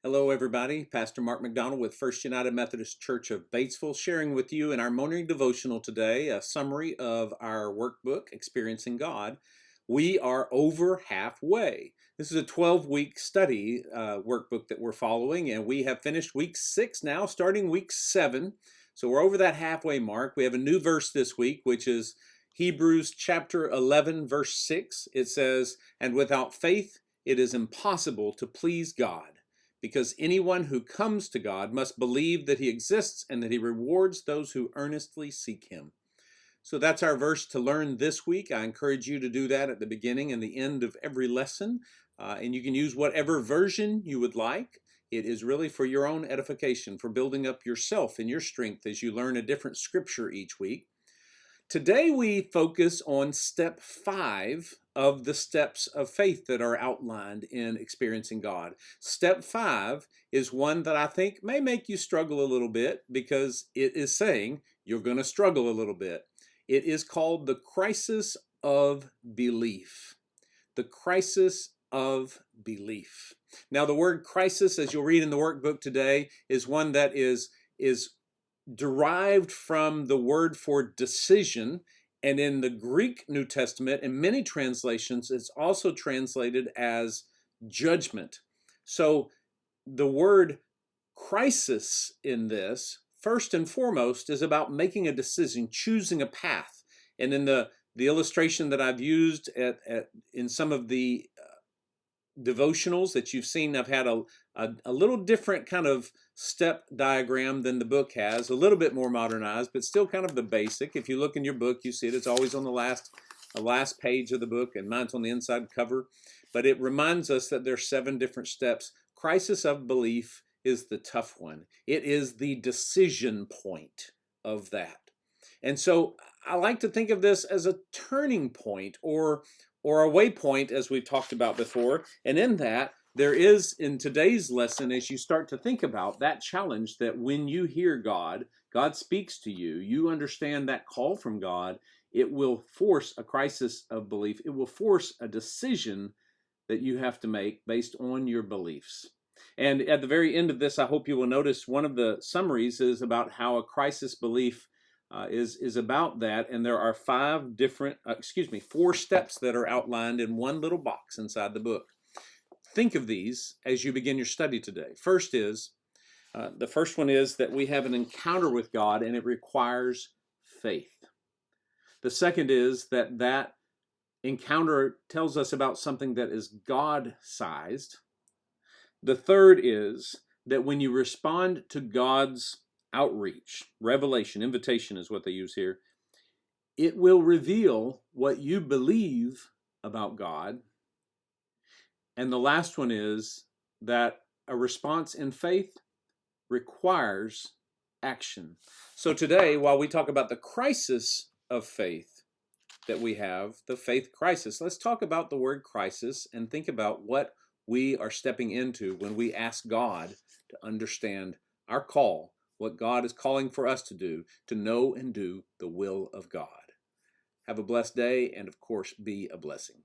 Hello, everybody. Pastor Mark McDonald with First United Methodist Church of Batesville, sharing with you in our morning devotional today a summary of our workbook, Experiencing God. We are over halfway. This is a 12-week study workbook that we're following, and we have finished week 6 now, starting week 7. So we're over that halfway mark. We have a new verse this week, which is Hebrews chapter 11, verse 6. It says, "And without faith it is impossible to please God, because anyone who comes to God must believe that he exists and that he rewards those who earnestly seek him." So that's our verse to learn this week. I encourage you to do that at the beginning and the end of every lesson. And you can use whatever version you would like. It is really for your own edification, for building up yourself and your strength as you learn a different scripture each week. Today we focus on step 5 of the steps of faith that are outlined in Experiencing God. Step 5 is one that I think may make you struggle a little bit because it is saying you're going to struggle a little bit. It is called the crisis of belief. The crisis of belief. Now, the word crisis, as you'll read in the workbook today, is one that is derived from the word for decision, and in the Greek New Testament, in many translations, it's also translated as judgment. So the word crisis in this, first and foremost, is about making a decision, choosing a path. And in the illustration that I've used in some of the devotionals that you've seen, I've had a little different kind of step diagram than the book has, a little bit more modernized, but still kind of the basic. If you look in your book, you see it's always on the last page of the book, and mine's on the inside cover. But it reminds us that there's 7 different steps. Crisis of belief is the tough one. It is the decision point of that. And so I like to think of this as a turning point or a waypoint, as we've talked about before. And in that, there is, in today's lesson, as you start to think about that challenge, that when you hear God speaks to you, you understand that call from God, it will force a crisis of belief. It will force a decision that you have to make based on your beliefs. And at the very end of this, I hope you will notice one of the summaries is about how a crisis belief is about that, and there are 4 steps that are outlined in one little box inside the book. Think of these as you begin your study today. The first one is that we have an encounter with God, and it requires faith. The second is that encounter tells us about something that is God-sized. The third is that when you respond to God's outreach, revelation, invitation is what they use here, it will reveal what you believe about God. And the last one is that a response in faith requires action. So today, while we talk about the crisis of faith that we have, the faith crisis, let's talk about the word crisis and think about what we are stepping into when we ask God to understand our call, what God is calling for us to do, to know and do the will of God. Have a blessed day, and of course, be a blessing.